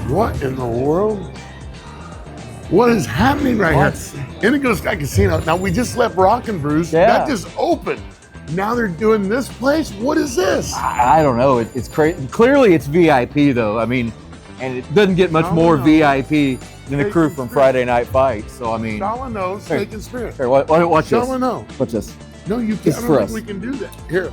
What in the world? What is happening right here? Indigo Sky Casino. Now, we just left Rock and Brews. Yeah. That just opened. Now they're doing this place? What is this? I don't know. It's crazy. Clearly, it's VIP, though. I mean, and it doesn't get much more VIP than the crew from Friday Night Fights. So, I mean. SHAWANOE Steak and Spirits. Here, watch this. SHAWANOE. Watch this. No, you can't. I don't think we can do that. Here,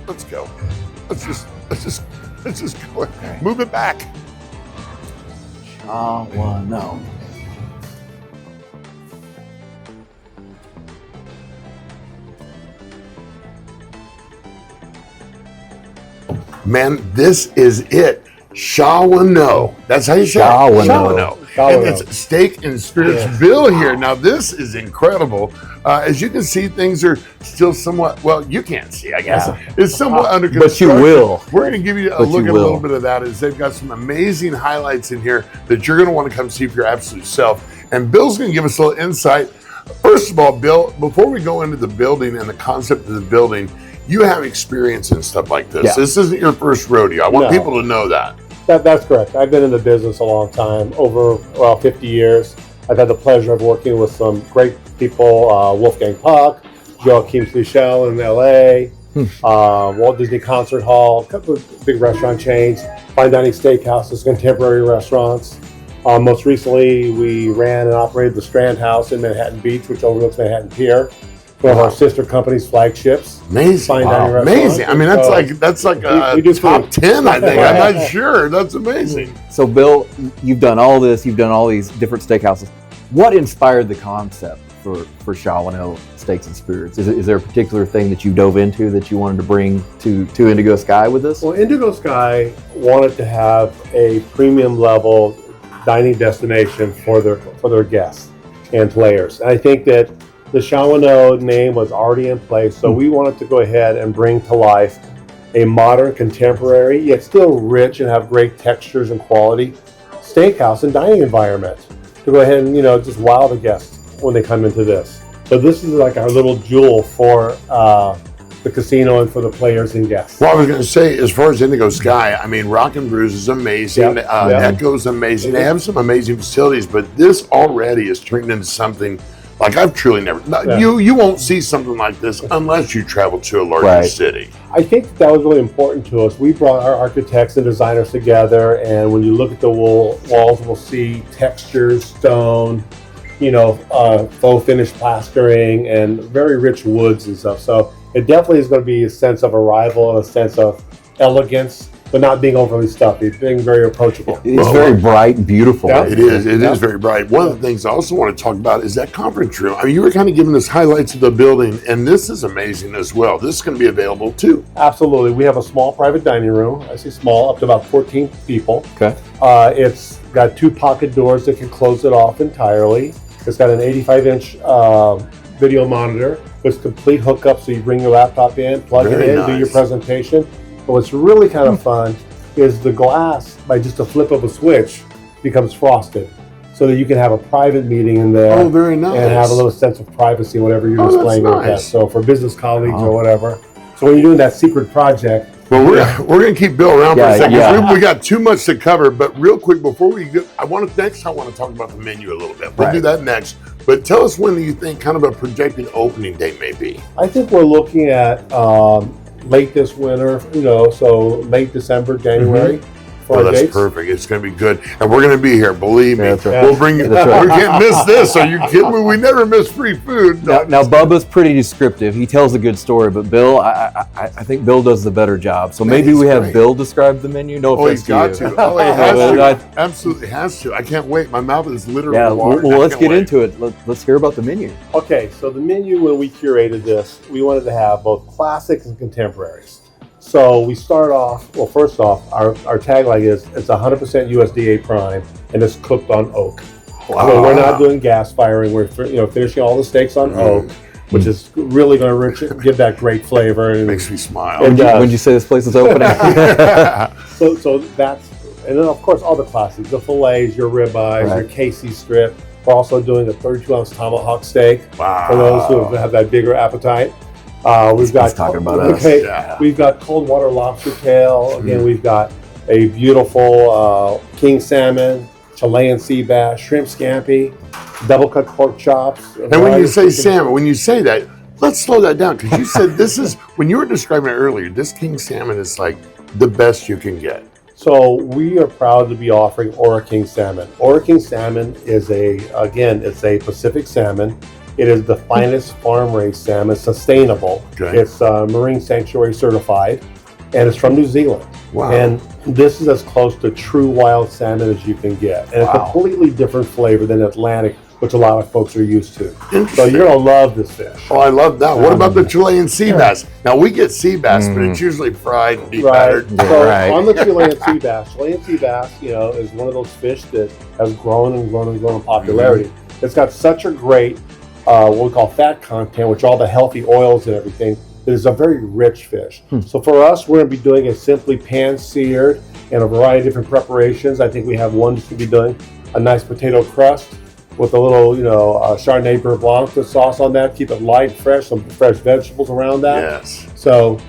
let's go. Let's just go. Okay. Move it back. SHAWANOE. Man, this is it. SHAWANOE. That's how you say it. SHAWANOE. And it's Steak and Spirits Bill here. Now, this is incredible. As you can see, things are still somewhat, well, you can't see, I guess. Yeah. It's somewhat under construction. But you will. We're going to give you a look at a little bit of that as they've got some amazing highlights in here that you're going to want to come see for your absolute self. And Bill's going to give us a little insight. First of all, Bill, before we go into the building and the concept of the building, you have experience in stuff like this. Yeah. This isn't your first rodeo. I want people to know that. That's correct. I've been in the business a long time, over 50 years. I've had the pleasure of working with some great people, Wolfgang Puck, Joachim Fluchel in LA, Walt Disney Concert Hall, a couple of big restaurant chains, fine dining steakhouses, contemporary restaurants. Most recently, we ran and operated the Strand House in Manhattan Beach, which overlooks Manhattan Pier. One of our sister company's flagships. Amazing. Fine dining amazing. I mean, that's like we top 10, I think. I'm not sure. That's amazing. So, Bill, you've done all this. You've done all these different steakhouses. What inspired the concept for SHAWANOE Steaks and Spirits? Is there a particular thing that you dove into that you wanted to bring to Indigo Sky with this? Well, Indigo Sky wanted to have a premium level dining destination for their guests and players. And I think that the SHAWANOE name was already in place, so we wanted to go ahead and bring to life a modern, contemporary, yet still rich and have great textures and quality steakhouse and dining environment to go ahead and, just wow the guests when they come into this. So this is like our little jewel for the casino and for the players and guests. Well, I was going to say, as far as Indigo Sky, I mean, Rock and Brews is amazing. Echo's amazing. They have some amazing facilities, but this already is turned into something like I've truly never. You won't see something like this unless you travel to a larger city. I think that was really important to us. We brought our architects and designers together, and when you look at the walls, we'll see textures, stone, faux finish plastering, and very rich woods and stuff. So it definitely is going to be a sense of arrival and a sense of elegance, but not being overly stuffy, being very approachable. It's very bright and beautiful. Yeah. It is very bright. One of the things I also want to talk about is that conference room. I mean, you were kind of giving us highlights of the building, and this is amazing as well. This is going to be available too. Absolutely. We have a small private dining room. I say small, up to about 14 people. Okay. It's got 2 pocket doors that can close it off entirely. It's got an 85-inch video monitor with complete hookup, so you bring your laptop in, plug it in, do your presentation. But what's really kind of fun is the glass, by just a flip of a switch, becomes frosted, so that you can have a private meeting in there. Oh, very nice. And have a little sense of privacy, whatever you're displaying your guests. So for business colleagues or whatever. So when you're doing that secret project. Well, we're going to keep Bill around for a second. We got too much to cover, but real quick, before we go, I want to talk about the menu a little bit. We'll do that next. But tell us when you think kind of a projected opening date may be. I think we're looking at late this winter, so late December, January. Oh, that's perfect. It's going to be good. And we're going to be here. Believe me. Right. We'll bring you. We can't miss this. Are you kidding me? We never miss free food. Now, Bubba's pretty descriptive. He tells a good story, but Bill, I think Bill does the better job. So maybe we have Bill describe the menu. No offense he's got to. Oh, he has to. Absolutely has to. I can't wait. My mouth is literally watering. Well, let's get into it. Let's hear about the menu. Okay, so the menu, when we curated this, we wanted to have both classics and contemporaries. So we start off, well, first off, our tagline is it's 100% USDA prime and it's cooked on oak. Wow. So we're not doing gas firing. We're finishing all the steaks on oak, which is really going to give that great flavor. And makes me smile. When did you say this place is opening? So that's, and then of course all the classics, the fillets, your ribeyes, your KC strip. We're also doing a 32-ounce tomahawk steak for those who have that bigger appetite. We've got talking about us. We've got cold water lobster tail. Again, we've got a beautiful king salmon, Chilean sea bass, shrimp scampi, double cut pork chops. And when you say salmon, when you say that, let's slow that down, because you said this is, when you were describing it earlier, this king salmon is like the best you can get. So we are proud to be offering Ora King salmon. Ora King salmon is it's a Pacific salmon. It is the finest farm-raised salmon, sustainable. Okay. It's marine sanctuary certified, and it's from New Zealand. Wow. And this is as close to true wild salmon as you can get, and a completely different flavor than Atlantic, which a lot of folks are used to. So you're gonna love this fish. Oh, I love that. What about the Chilean sea bass? Now we get sea bass, but it's usually fried and deep battered. So on the Chilean sea bass, is one of those fish that has grown and grown and grown in popularity. It's got such a great what we call fat content, which all the healthy oils and everything. It is a very rich fish. So for us, we're going to be doing it simply pan-seared in a variety of different preparations. I think we have one just to be doing a nice potato crust with a little, Chardonnay Beurre Blanc sauce on that. Keep it light, fresh, some fresh vegetables around that. Yes. So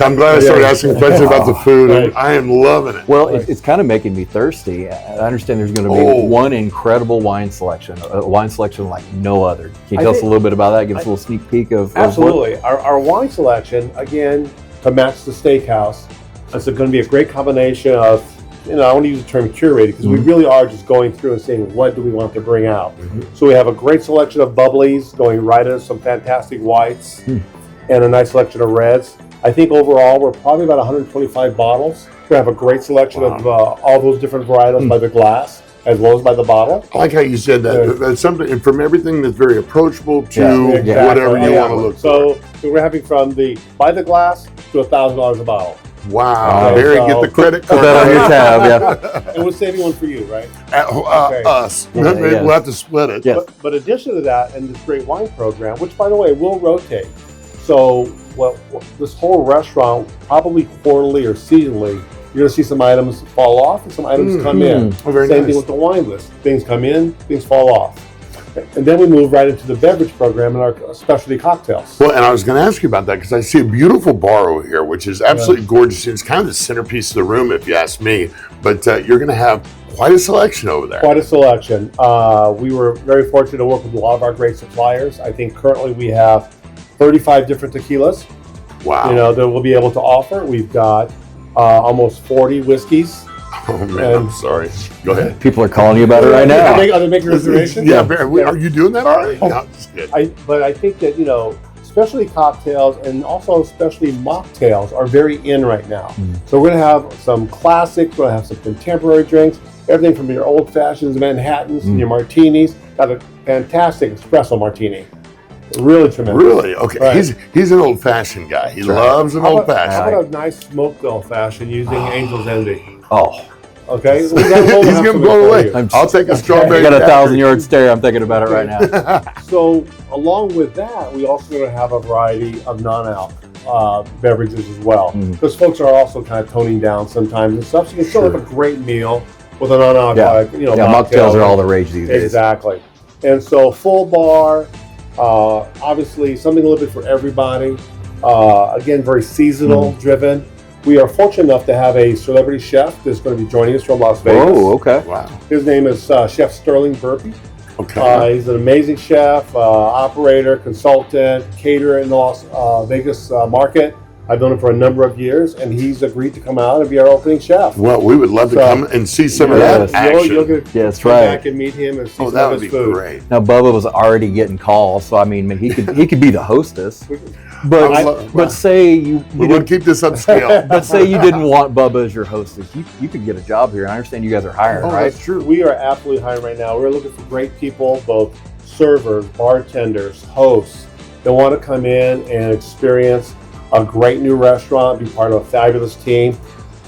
I'm glad I started asking questions about the food, and I am loving it. Well, it's kind of making me thirsty. I understand there's going to be one incredible wine selection, a wine selection like no other. Can you tell us a little bit about that? Give us a little sneak peek of absolutely. Our wine selection, again, to match the steakhouse, it's going to be a great combination of, I want to use the term curated, because we really are just going through and saying, what do we want to bring out? So we have a great selection of bubblies going right into some fantastic whites and a nice selection of reds. I think overall we're probably about 125 bottles. We have a great selection of all those different varietals by the glass as well as by the bottle. I like how you said that. That's something, and from everything that's very approachable to whatever you want to look for. So we're having from by the glass to $1,000 a bottle. Wow. Barry, get the credit card. Put that on your tab, And we're saving one for you, right? Us. We'll have to split it. Yes. But in addition to that, and this great wine program, which by the way will rotate. So this whole restaurant, probably quarterly or seasonally, you're going to see some items fall off and some items come in. Same thing with the wine list. Things come in, things fall off. And then we move right into the beverage program and our specialty cocktails. Well, and I was going to ask you about that, because I see a beautiful bar over here, which is absolutely gorgeous. It's kind of the centerpiece of the room, if you ask me. But you're going to have quite a selection over there. Quite a selection. We were very fortunate to work with a lot of our great suppliers. I think currently we have 35 different tequilas. Wow. That we'll be able to offer. We've got almost 40 whiskeys. Oh man, I'm sorry. Go ahead. People are calling you about it right now. Are they making reservations? Yeah, are you doing that already? No, just kidding. But I think that, specialty cocktails and also specialty mocktails are very in right now. So we're going to have some classics, we're going to have some contemporary drinks, everything from your old fashions, Manhattans, and your martinis. Got a fantastic espresso martini. Really tremendous. Really? Okay. Right. He's an old-fashioned guy. He loves an old-fashioned. How about a nice smoked old-fashioned using Angel's Envy? Oh. Okay. He's going to blow away. I'll take a strawberry. I got a 1,000-yard stare. I'm thinking about it right now. So along with that, we also going to have a variety of non-alc beverages as well, because folks are also kind of toning down sometimes and stuff. So you can still have a great meal with a non-alcoholic. Mocktails are all the rage these days. Exactly. And so full bar. Obviously, something a little bit for everybody. Again, very seasonal driven. We are fortunate enough to have a celebrity chef that's going to be joining us from Las Vegas. Oh, okay. Wow. His name is Chef Sterling Burpee. Okay. He's an amazing chef, operator, consultant, caterer in the Las Vegas market. I've known him for a number of years, and he's agreed to come out and be our opening chef. Well, we would love to come and see some of that action. You'll get to come back and meet him and see some of his food. Great. Now, Bubba was already getting calls, so I mean, he could be the hostess. But say you would keep this upscale. But say you didn't want Bubba as your hostess, you could get a job here. And I understand you guys are hiring, right? That's true. We are absolutely hiring right now. We're looking for great people, both servers, bartenders, hosts, that want to come in and experience a great new restaurant, be part of a fabulous team.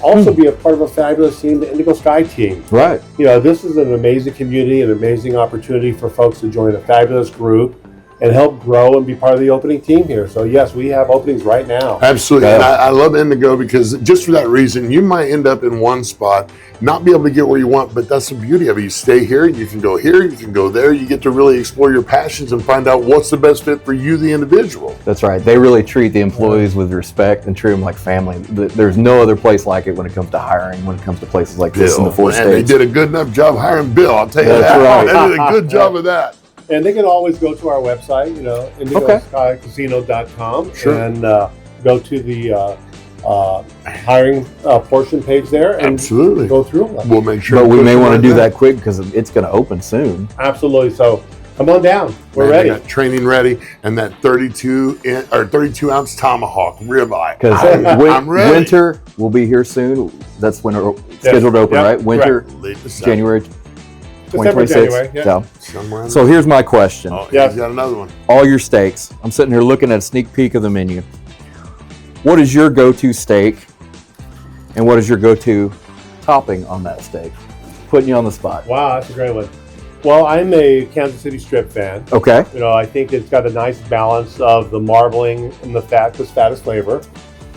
Also be a part of a fabulous team, the Indigo Sky team. Right. This is an amazing community, an amazing opportunity for folks to join a fabulous group and help grow and be part of the opening team here. So yes, we have openings right now. Absolutely. And I love Indigo because just for that reason, you might end up in one spot, not be able to get where you want, but that's the beauty of it. You stay here, you can go here, you can go there. You get to really explore your passions and find out what's the best fit for you, the individual. That's right. They really treat the employees with respect and treat them like family. There's no other place like it when it comes to hiring, when it comes to places like this in the 4 states. And they did a good enough job hiring Bill, I'll tell you That's that. right. They did a good job of that. And they can always go to our website, IndigoSkyCasino.com, and go to the hiring portion page there and go through them. We'll make sure. But we may want to do that quick because it's going to open soon. Absolutely. So come on down. We're ready. Got training ready, and that 32-ounce tomahawk ribeye. Because winter will be here soon. That's when it's scheduled to open, right? Winter, January. December, January, So here's my question. Oh, yeah, got another one. All your steaks. I'm sitting here looking at a sneak peek of the menu. What is your go-to steak, and what is your go-to topping on that steak? Putting you on the spot. Wow, that's a great one. Well, I'm a Kansas City strip fan. Okay. I think it's got a nice balance of the marbling and the fat, because fat is flavor,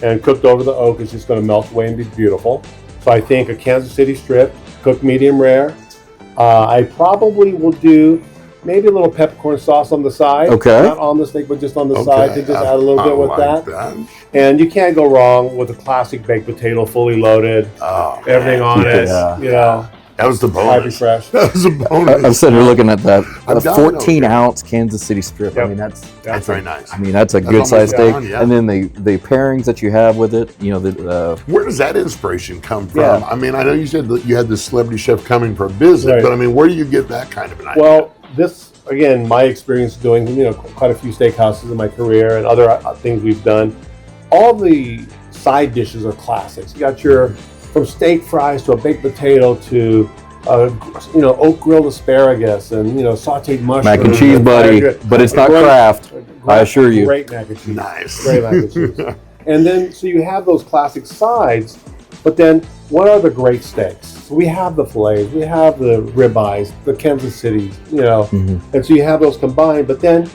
and cooked over the oak is just going to melt away and be beautiful. So I think a Kansas City strip, cooked medium rare. I probably will do maybe a little peppercorn sauce on the side. Okay. Not on the steak, but just on the side to just add a little bit with like that. And you can't go wrong with a classic baked potato, fully loaded. Everything on it. That was the bonus. Fresh. That was a bonus. I'm sitting here looking at that. A 14-ounce Kansas City strip. Yep. I mean, that's very nice. I mean, that's a good-sized steak. And then the pairings that you have with it, where does that inspiration come from? Yeah. I mean, I know you said that you had the celebrity chef coming for a visit, but I mean, where do you get that kind of an idea? Well, this, again, my experience doing, quite a few steakhouses in my career and other things we've done, all the side dishes are classics. You got from steak fries to a baked potato to oak grilled asparagus and sautéed mushrooms. Mac and cheese, buddy, but it's not Kraft. I assure you. Great mac and cheese. Nice. Great mac and cheese. And then so you have those classic sides, but then what are the great steaks? So we have the fillets, we have the ribeyes, the Kansas Cities, and so you have those combined. But then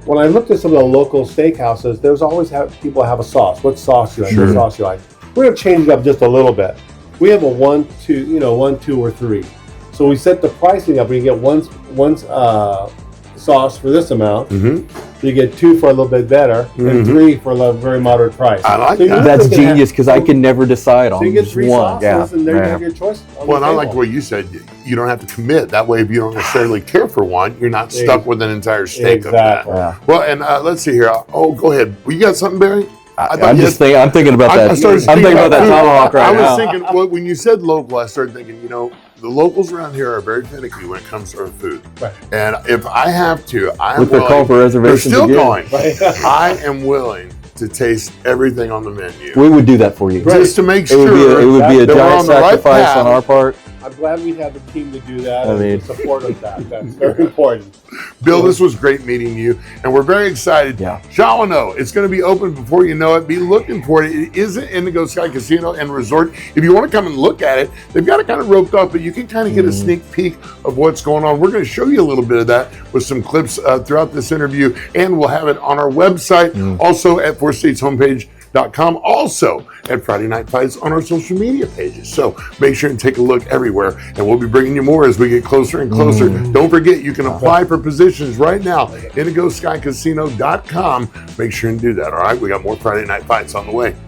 when I looked at some of the local steakhouses, there's always people have a sauce. What sauce you like? What sauce you like? We're going to change it up just a little bit. We have a 1, 2, 1, 2, or 3. So we set the pricing up. You get one sauce for this amount. So you get 2 for a little bit better, and 3 for a very moderate price. I like that. That's genius because I can never decide on so you get 3 one. sauces, and there you have your choice. Well, and I like what you said. You don't have to commit. That way, if you don't necessarily care for one, you're not stuck with an entire steak of that. Well, and let's see here. Oh, go ahead. Well, you got something, Barry? I'm thinking about that. I'm thinking about that tomahawk right now. I was thinking, when you said local, I started thinking, the locals around here are very finicky when it comes to our food. Right. And if I have to, I am with willing. The call for reservations they're still again. going. I am willing to taste everything on the menu. We would do that for you. Just to make sure it would be a giant sacrifice on our part. I'm glad we have the team to do that and support us that. That's very important. Bill, this was great meeting you, and we're very excited. SHAWANOE, it's going to be open before you know it. Be looking for it. It is an Indigo Sky Casino and Resort. If you want to come and look at it, they've got it kind of roped off, but you can kind of get a sneak peek of what's going on. We're going to show you a little bit of that with some clips throughout this interview, and we'll have it on our website, also at 4stateshomepage.com, also at Friday Night Fights on our social media pages. So make sure and take a look everywhere, and we'll be bringing you more as we get closer and closer. Don't forget, you can apply for positions right now, IndigoSkyCasino.com. Make sure and do that, all right? We got more Friday Night Fights on the way.